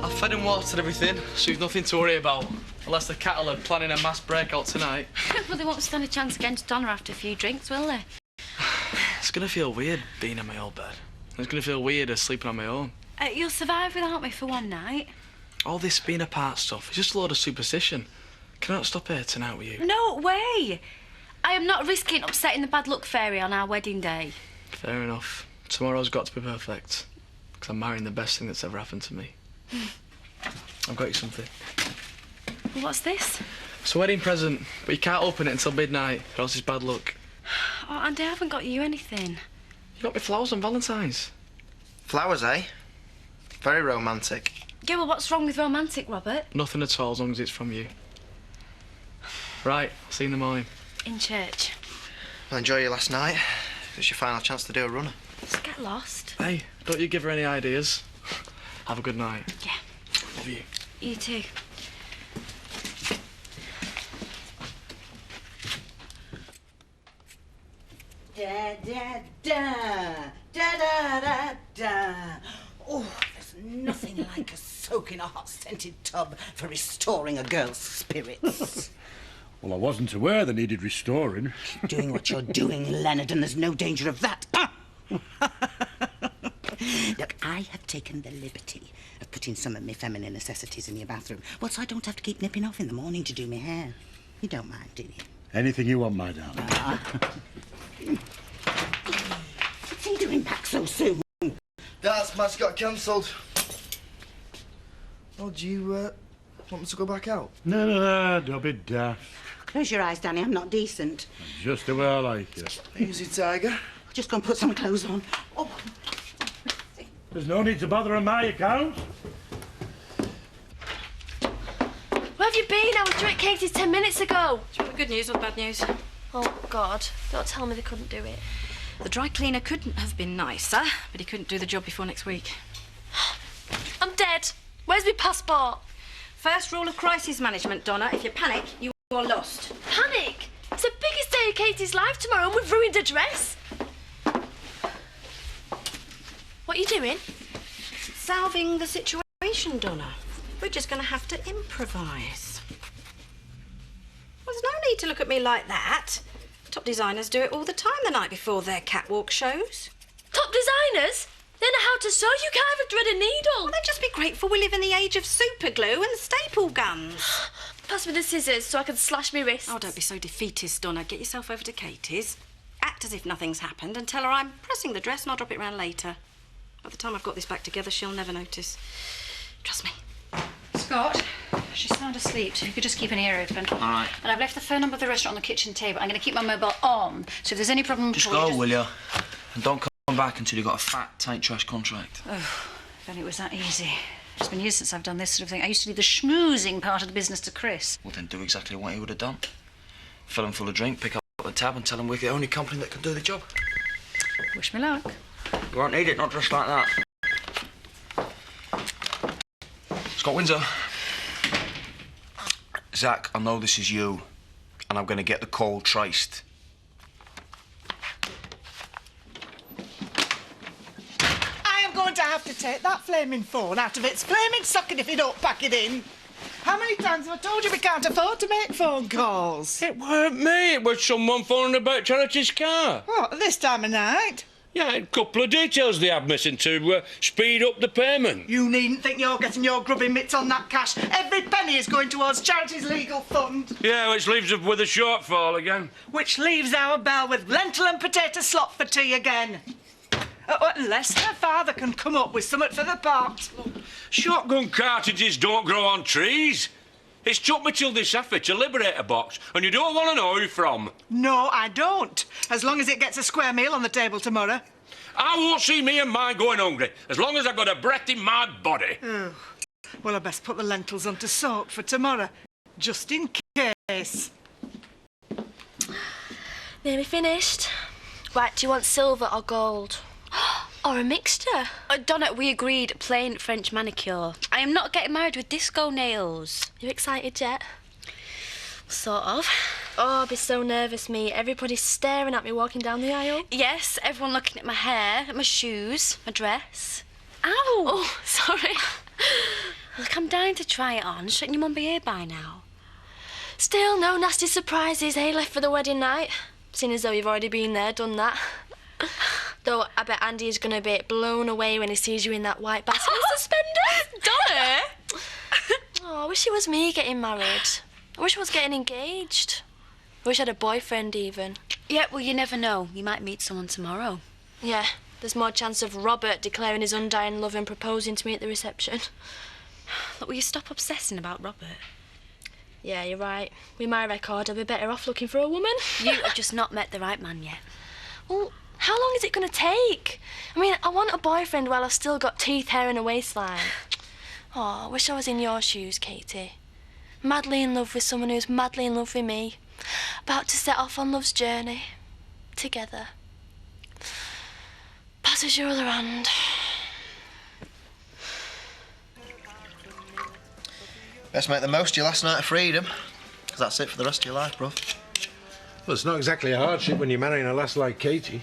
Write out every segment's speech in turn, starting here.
I've fed and watered everything, so you've nothing to worry about. Unless the cattle are planning a mass breakout tonight. Well, they won't stand a chance against Donna after a few drinks, will they? It's gonna feel weird being in my old bed. It's gonna feel weirder sleeping on my own. You'll survive without me for one night. All this being apart stuff is just a load of superstition. Can I not stop here tonight with you? No way! I am not risking upsetting the bad luck fairy on our wedding day. Fair enough. Tomorrow's got to be perfect. Because I'm marrying the best thing that's ever happened to me. I've got you something. What's this? It's a wedding present, but you can't open it until midnight, or else it's bad luck. Oh, Andy, I haven't got you anything. You got me flowers on Valentine's. Flowers, eh? Very romantic. Yeah, well, what's wrong with romantic, Robert? Nothing at all, as long as it's from you. Right, I'll see you in the morning. In church. Well, enjoy your last night. It's your final chance to do a runner. Just get lost. Hey, don't you give her any ideas. Have a good night. Yeah. Love you. You too. Da da da da da da da. Oh, there's nothing like a soak in a hot scented tub for restoring a girl's spirits. Well, I wasn't aware they needed restoring. Keep doing what you're doing, Leonard, and there's no danger of that. Ah! Look, I have taken the liberty of putting some of my feminine necessities in your bathroom. Well, so I don't have to keep nipping off in the morning to do my hair. You don't mind, do you? Anything you want, my darling. What's he doing back so soon? That's match got cancelled. Oh, do you want me to go back out? No, don't be daft. Close your eyes, Danny. I'm not decent. Just the way I like it. Easy, Tiger. Just go and put some clothes on. Oh. There's no need to bother on my account. Where have you been? I was due at Katie's 10 minutes ago. Do you want the good news or the bad news? Oh, God. Don't tell me they couldn't do it. The dry cleaner couldn't have been nicer, but he couldn't do the job before next week. I'm dead. Where's my passport? First rule of crisis management, Donna. If you panic, you are lost. Panic? It's the biggest day of Katie's life tomorrow and we've ruined her dress. What are you doing? Salving the situation, Donna. We're just going to have to improvise. Well, there's no need to look at me like that. Top designers do it all the time the night before their catwalk shows. Top designers? They know how to sew. You can't even thread a needle. Well, then just be grateful we live in the age of super glue and staple guns. Pass me the scissors so I can slash my wrist. Oh, don't be so defeatist, Donna. Get yourself over to Katie's. Act as if nothing's happened and tell her I'm pressing the dress and I'll drop it round later. By the time I've got this back together, she'll never notice. Trust me. Scott, she's sound asleep, so if you could just keep an ear open. All right. And I've left the phone number of the restaurant on the kitchen table. I'm going to keep my mobile on, so if there's any problem... Just go, will you? And don't come back until you've got a fat, tight trash contract. Oh, if only it was that easy. It's been years since I've done this sort of thing. I used to leave the schmoozing part of the business to Chris. Well, then do exactly what he would have done. Fill him full of drink, pick up the tab and tell him we're the only company that can do the job. Wish me luck. You won't need it, not just like that. Scott Windsor. Zach, I know this is you, and I'm going to get the call traced. I am going to have to take that flaming phone out of its flaming socket if you don't pack it in. How many times have I told you we can't afford to make phone calls? It weren't me, it was someone phoning about Charity's car. What, this time of night? Yeah, a couple of details they have missing to speed up the payment. You needn't think you're getting your grubbing mitts on that cash. Every penny is going towards Charity's legal fund. Yeah, which leaves us with a shortfall again. Which leaves our Belle with lentil and potato slop for tea again. Unless her father can come up with something for the pot. Shotgun cartridges don't grow on trees. It's took me till this effort to liberate a box, and you don't want to know who from. No, I don't. As long as it gets a square meal on the table tomorrow. I won't see me and mine going hungry, as long as I've got a breath in my body. Oh. Well, I best put the lentils on to soak for tomorrow, just in case. Nearly finished. Right, do you want silver or gold? Or a mixture? Donna, we agreed plain French manicure. I am not getting married with disco nails. You excited yet? Sort of. Oh, I'll be so nervous, me. Everybody's staring at me walking down the aisle. Yes, everyone looking at my hair, at my shoes, my dress. Ow! Oh, sorry. Look, I'm dying to try it on. Shouldn't your mum be here by now? Still, no nasty surprises, eh, left for the wedding night? Seeing as though you've already been there, done that. Though I bet Andy is going to be blown away when he sees you in that white basket and suspenders. Donna! Oh, I wish it was me getting married. I wish I was getting engaged. I wish I had a boyfriend, even. Yeah, well, you never know. You might meet someone tomorrow. Yeah, there's more chance of Robert declaring his undying love and proposing to me at the reception. Look, will you stop obsessing about Robert? Yeah, you're right. With my record, I'd be better off looking for a woman. You have just not met the right man yet. Well, how long is it going to take? I mean, I want a boyfriend while I've still got teeth, hair and a waistline. Oh, I wish I was in your shoes, Katie. Madly in love with someone who's madly in love with me. About to set off on love's journey. Together. Pass us your other hand. Best make the most of your last night of freedom, because that's it for the rest of your life, bruv. Well, it's not exactly a hardship when you're marrying a lass like Katie.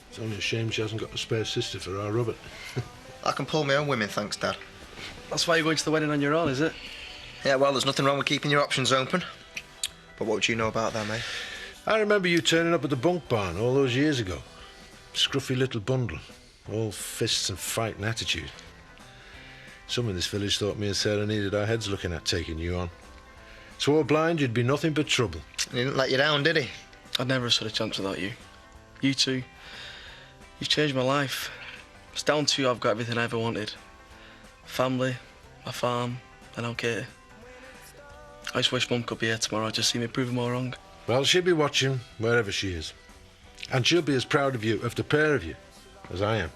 It's only a shame she hasn't got a spare sister for our Robert. I can pull my own women, thanks, Dad. That's why you're going to the wedding on your own, is it? Yeah, well, there's nothing wrong with keeping your options open. But what would you know about that, mate? I remember you turning up at the bunk barn all those years ago. Scruffy little bundle, all fists and fighting attitude. Some in this village thought me and Sarah needed our heads looking at taking you on. Swore blind you'd be nothing but trouble. He didn't let you down, did he? I'd never have stood a chance without you. You two, you've changed my life. It's down to you I've got everything I ever wanted. Family, my farm, and now Katie. I just wish Mum could be here tomorrow just see me prove them all wrong. Well, she'll be watching wherever she is. And she'll be as proud of you, of the pair of you, as I am.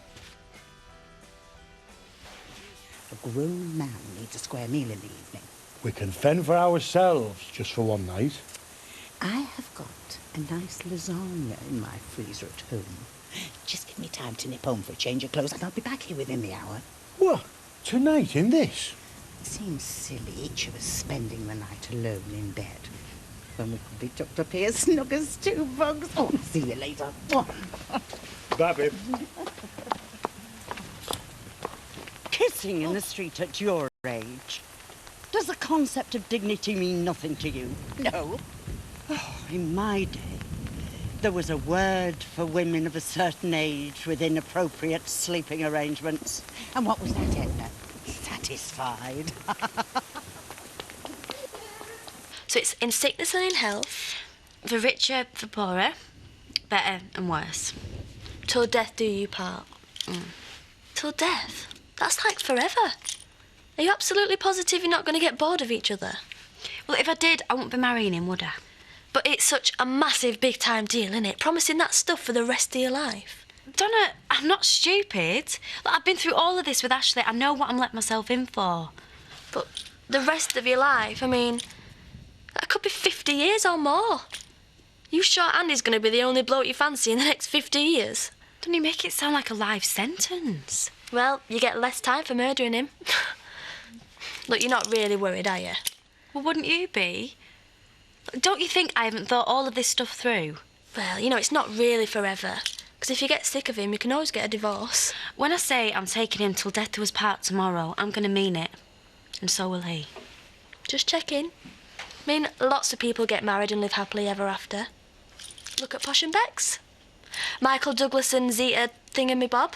A grown man needs a square meal in the evening. We can fend for ourselves just for one night. I have got a nice lasagna in my freezer at home. Just give me time to nip home for a change of clothes and I'll be back here within the hour. What? Tonight in this? Seems silly each of us spending the night alone in bed. When we could be tucked up here snug as two bugs. Oh, see you later. Bye, babe. Kissing in the street at your age. Does the concept of dignity mean nothing to you? No. Oh, in my day, there was a word for women of a certain age with inappropriate sleeping arrangements. And what was that, Edna? Satisfied. So it's in sickness and in health. For richer, for poorer, better and worse. Till death do you part. Till death? That's like forever. Are you absolutely positive you're not going to get bored of each other? Well, if I did, I wouldn't be marrying him, would I? But it's such a massive big-time deal, isn't it? Promising that stuff for the rest of your life. Donna, I'm not stupid. Look, I've been through all of this with Ashley. I know what I'm letting myself in for. But the rest of your life, I mean, that could be 50 years or more. You sure Andy's going to be the only bloke you fancy in the next 50 years? Don't you make it sound like a life sentence? Well, you get less time for murdering him. Look, you're not really worried, are you? Well, wouldn't you be? Don't you think I haven't thought all of this stuff through? Well, you know, it's not really forever. Because if you get sick of him, you can always get a divorce. When I say I'm taking him till death do us part tomorrow, I'm going to mean it. And so will he. Just checking. I mean, lots of people get married and live happily ever after. Look at Posh and Bex. Michael Douglas and Zeta Thingamabob.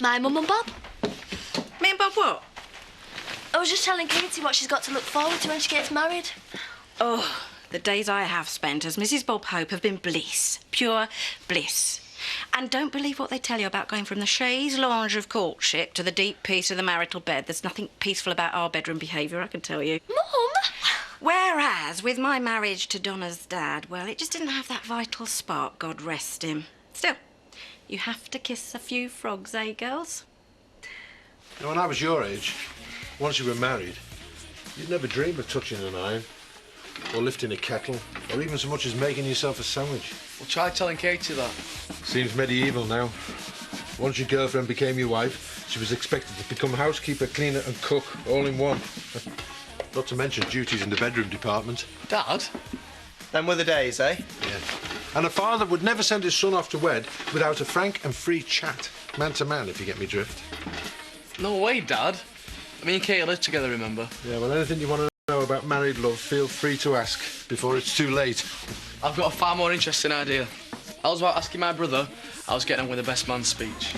My mum and Bob. Me and Bob what? I was just telling Katie what she's got to look forward to when she gets married. Oh, the days I have spent as Mrs. Bob Hope have been bliss. Pure bliss. And don't believe what they tell you about going from the chaise lounge of courtship to the deep peace of the marital bed. There's nothing peaceful about our bedroom behaviour, I can tell you. Mum! Whereas, with my marriage to Donna's dad, well, it just didn't have that vital spark, God rest him. Still, you have to kiss a few frogs, eh, girls? You know, when I was your age, once you were married, you'd never dream of touching an iron. or lifting a kettle, or even so much as making yourself a sandwich. Well, try telling Katie that. Seems medieval now. Once your girlfriend became your wife, she was expected to become housekeeper, cleaner and cook, all in one. Not to mention duties in the bedroom department. Dad? Them were the days, eh? Yeah. And a father would never send his son off to wed without a frank and free chat. Man to man, if you get me drift. No way, Dad. Me and Katie live together, remember? Yeah, well, anything you want to know about married love, feel free to ask before it's too late. I've got a far more interesting idea. I was about asking my brother, I was getting on with the best man's speech.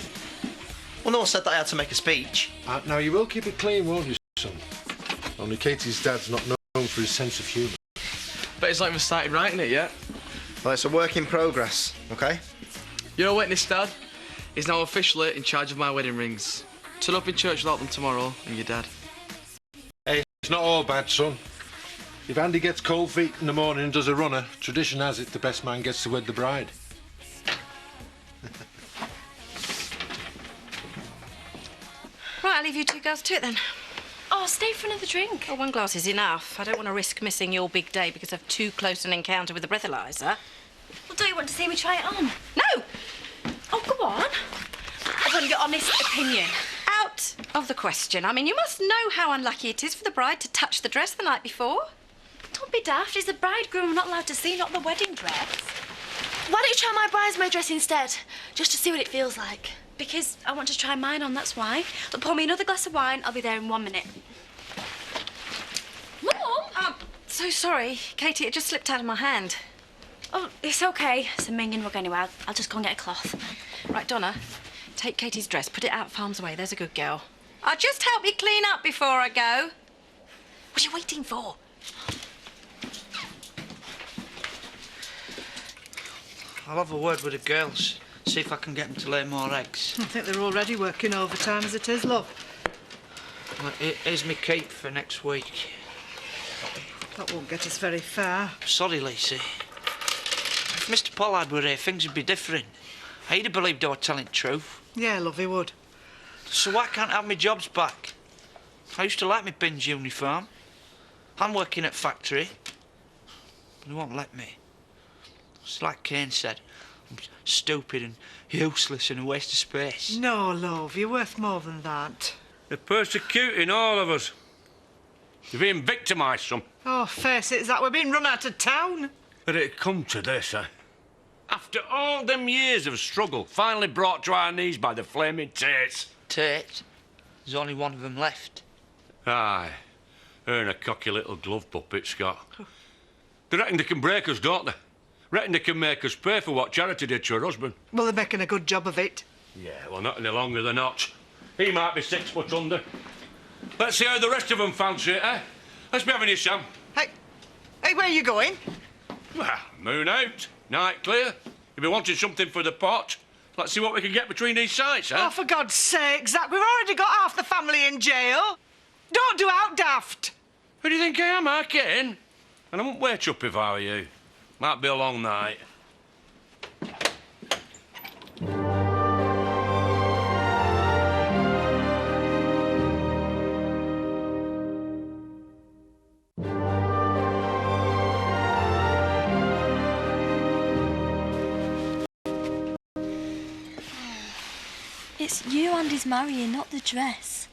Well, no one said that I had to make a speech. Now, you will keep it clean, won't you, son? Only Katie's dad's not known for his sense of humour. But he's not even started writing it yet. Well, it's a work in progress, OK? You're a witness, Dad. He's now officially in charge of my wedding rings. Turn up in church without them tomorrow, and your dad. Hey, it's not all bad, son. If Andy gets cold feet in the morning and does a runner, tradition has it the best man gets to wed the bride. Right, I'll leave you two girls to it then. Oh, stay for another drink. Oh, one glass is enough. I don't want to risk missing your big day because of too close an encounter with the breathalyzer. Well, don't you want to see me try it on? No! Oh, go on. I want your honest opinion. Out of the question. I mean, you must know how unlucky it is for the bride to touch the dress the night before. Don't be daft. It's the bridegroom we're not allowed to see, not the wedding dress. Why don't you try my bridesmaid dress instead? Just to see what it feels like. Because I want to try mine on, that's why. Look, pour me another glass of wine. I'll be there in 1 minute. Mum! I'm so sorry. Katie, it just slipped out of my hand. Oh, it's OK. It's a minging rug anyway. I'll just go and get a cloth. Right, Donna, take Katie's dress, put it out farm's way. There's a good girl. I'll just help you clean up before I go. What are you waiting for? I'll have a word with the girls, see if I can get them to lay more eggs. I think they're already working overtime as it is, love. Well, here's me keep for next week. That won't get us very far. Sorry, Lacey. If Mr. Pollard were here, things would be different. He'd have believed I was telling the truth. Yeah, love, he would. So why can't I have my jobs back? I used to like my binge uniform. I'm working at factory. But they won't let me. It's like Kane said, I'm stupid and useless and a waste of space. No, love, you're worth more than that. They're persecuting all of us. They're being victimised, some. Oh, face it, is that we're being run out of town? But it come to this, eh? After all them years of struggle, finally brought to our knees by the flaming Tates. Tate? There's only one of them left. Aye. Her and a cocky little glove puppet, Scott. They reckon they can break us, don't they? Reckon they can make us pay for what Charity did to her husband. Well, they're making a good job of it. Yeah, well, not any longer than not. He might be 6 foot under. Let's see how the rest of them fancy it, eh? Let's be having you, Sam. Hey, where are you going? Well, moon out, night clear. You'll be wanting something for the pot. Let's see what we can get between these sites, eh? Oh, for God's sake, Zach, we've already got half the family in jail. Don't do out daft. Who do you think I am, Kane? And I wouldn't wait up if I were you. Might be a long night. It's you Andy's marrying, not the dress.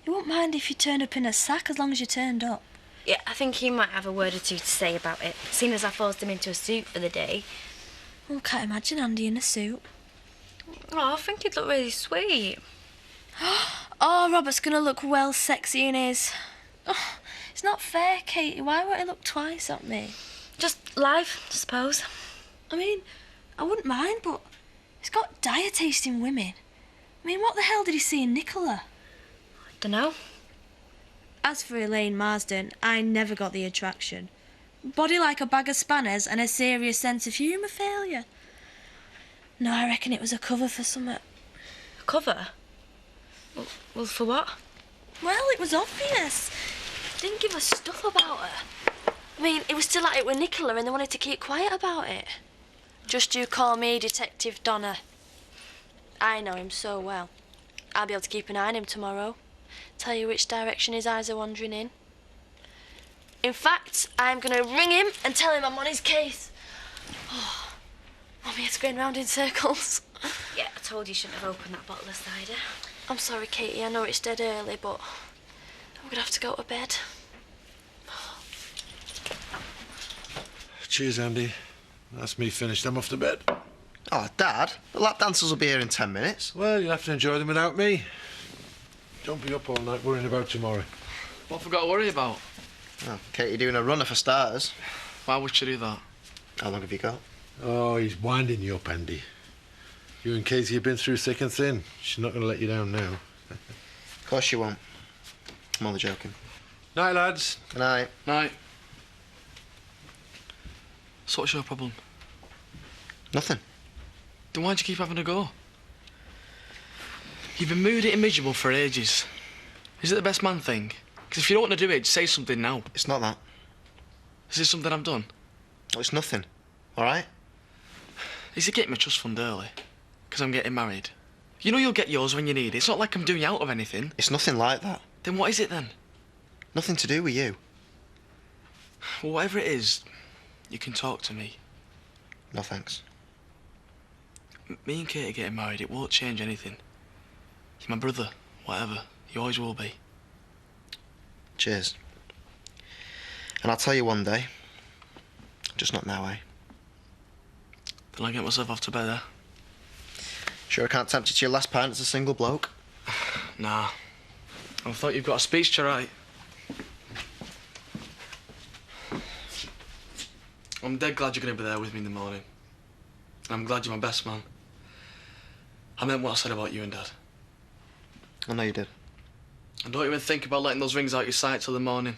He won't mind if you turn up in a sack as long as you turned up. Yeah, I think he might have a word or two to say about it, seeing as I forced him into a suit for the day. I can't imagine Andy in a suit. Oh, I think he'd look really sweet. Oh, Robert's going to look well sexy in his. Oh, it's not fair, Katie. Why won't he look twice at me? Just life, I suppose. I mean, I wouldn't mind, but he's got dire taste in women. I mean, what the hell did he see in Nicola? I dunno. As for Elaine Marsden, I never got the attraction. Body like a bag of spanners and a serious sense of humour failure. No, I reckon it was a cover for something. A cover? Well, for what? Well, it was obvious. Didn't give a stuff about her. I mean, it was still at it with Nicola and they wanted to keep quiet about it. Just you call me Detective Donna. I know him so well. I'll be able to keep an eye on him tomorrow. Tell you which direction his eyes are wandering in. In fact, I'm going to ring him and tell him I'm on his case. Oh, Mummy, it's going round in circles. Yeah, I told you shouldn't have opened that bottle of cider. I'm sorry, Katie, I know it's dead early, but I'm going to have to go to bed. Cheers, Andy. That's me finished. I'm off to bed. Oh, Dad, the lap dancers will be here in 10 minutes. Well, you'll have to enjoy them without me. Don't be up all night worrying about tomorrow. What have we got to worry about? Oh, Katie doing a runner for starters. Why would she do that? How long have you got? Oh, he's winding you up, Andy. You and Katie have been through thick and thin. She's not going to let you down now. Of course she won't. I'm only joking. Night, lads. Good night. Night. So what's your problem? Nothing. Then why'd you keep having a go? You've been moody and miserable for ages. Is it the best man thing? Because if you don't want to do it, say something now. It's not that. Is this something I've done? No, it's nothing. All right? Is it getting my trust fund early? Because I'm getting married. You know you'll get yours when you need it. It's not like I'm doing you out of anything. It's nothing like that. Then what is it then? Nothing to do with you. Well, whatever it is, you can talk to me. No thanks. Me and Kate are getting married. It won't change anything. You're my brother, whatever. You always will be. Cheers. And I'll tell you one day. Just not now, eh? Then I get myself off to bed, eh? Sure I can't tempt you to your last pint as a single bloke? Nah. I thought you've got a speech to write. I'm dead glad you're going to be there with me in the morning. And I'm glad you're my best man. I meant what I said about you and Dad. I know you did. And don't even think about letting those rings out your sight till the morning.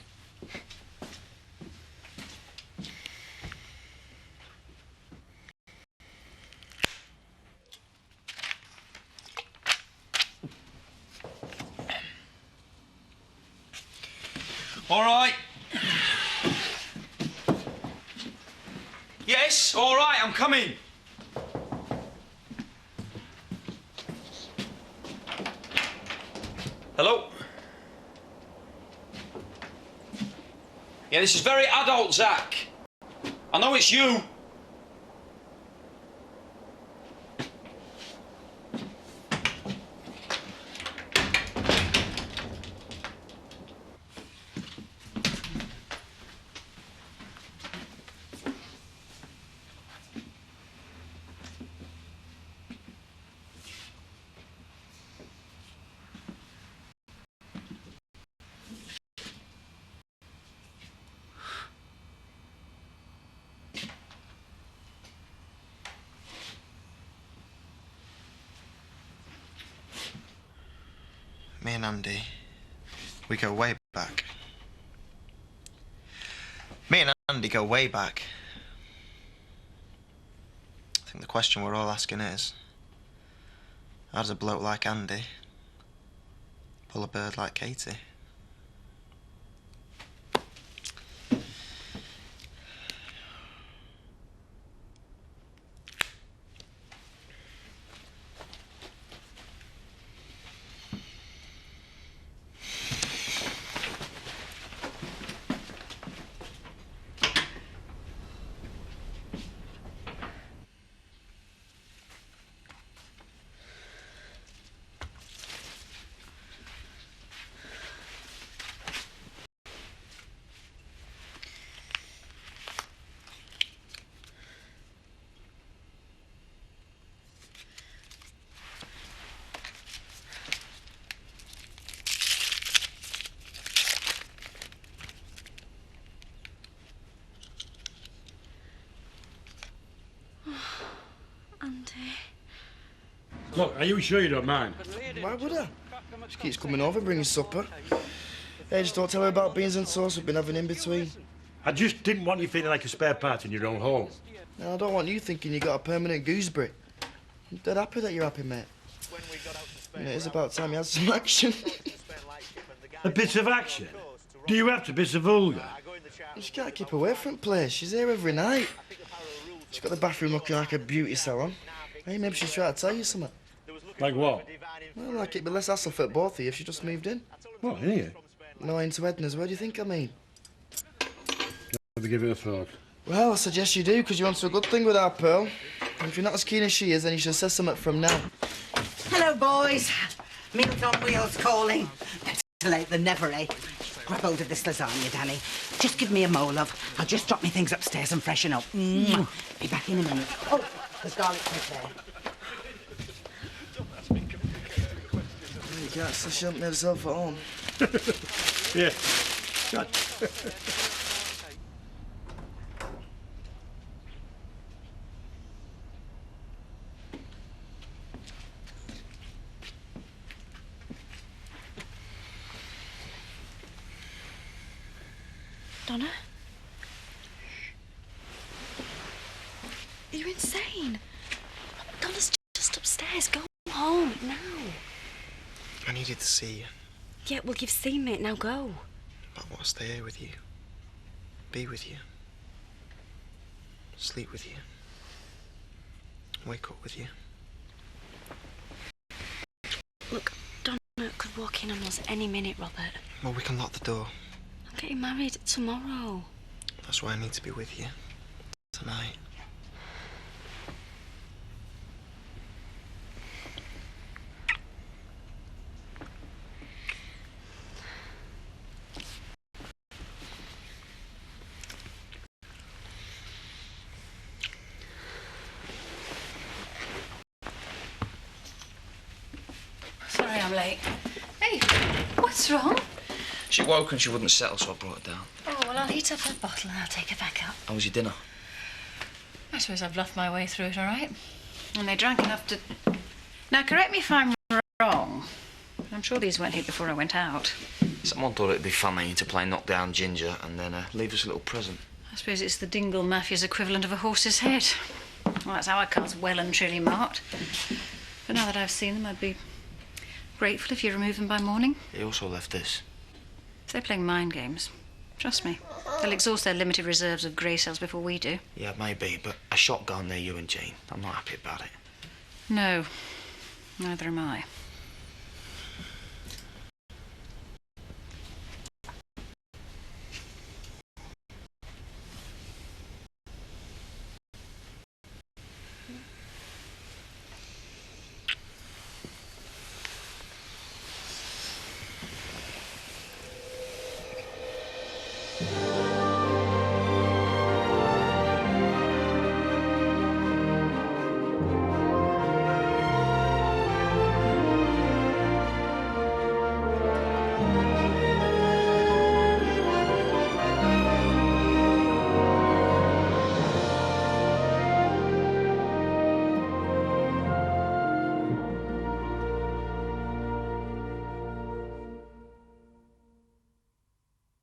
All right. Yes, all right, I'm coming. Hello? Yeah, this is very adult, Zach. I know it's you. Me and Andy, we go way back. Me and Andy go way back. I think the question we're all asking is, how does a bloke like Andy pull a bird like Katie? Look, are you sure you don't mind? Why would I? She keeps coming over, bringing supper. Hey, just don't tell her about beans and sauce we've been having in between. I just didn't want you feeling like a spare part in your own home. Now, I don't want you thinking you got a permanent gooseberry. I'm dead happy that you're happy, mate. You know, it is about time you had some action. A bit of action? Do you have to be so vulgar? She can't keep away from the place. She's here every night. She's got the bathroom looking like a beauty salon. Hey, maybe she's trying to tell you something. Like what? Well, like it'd be less hassle for both of you if she just moved in. What, in here? No, into Edna's. Where do you think I mean? Have to give it a thought. Well, I suggest you do, because you're onto a good thing with our Pearl. And if you're not as keen as she is, then you should say something from now. Hello, boys. Meals on Wheels calling. Better late than never, eh? Grab hold of this lasagna, Danny. Just give me a mo, love. I'll just drop me things upstairs and freshen up. Mwah. Be back in a minute. Oh, there's garlic bread there. You can't say she hasn't made herself at home. Yeah. God. Donna? You're insane. Donna's just upstairs. Go home now. I needed to see you. Yeah, well, you've seen me. Now go. But I want to stay here with you. Be with you. Sleep with you. Wake up with you. Look, Donna could walk in on us any minute, Robert. Well, we can lock the door. I'm getting married tomorrow. That's why I need to be with you. Tonight. Sorry I'm late. Hey, what's wrong? She woke and she wouldn't settle, so I brought her down. Oh, well, I'll heat up that bottle and I'll take her back up. How was your dinner? I suppose I've bluffed my way through it all right. And they drank enough to... Now, correct me if I'm wrong. I'm sure these weren't hit before I went out. Someone thought it'd be funny to play knock down Ginger and then leave us a little present. I suppose it's the Dingle Mafia's equivalent of a horse's head. Well, that's our cards well and truly marked. But now that I've seen them, I'd be grateful if you remove them by morning. He also left this. If they're playing mind games, trust me, they'll exhaust their limited reserves of grey cells before we do. Yeah, maybe, but a shotgun near you and Jean. I'm not happy about it. No, neither am I.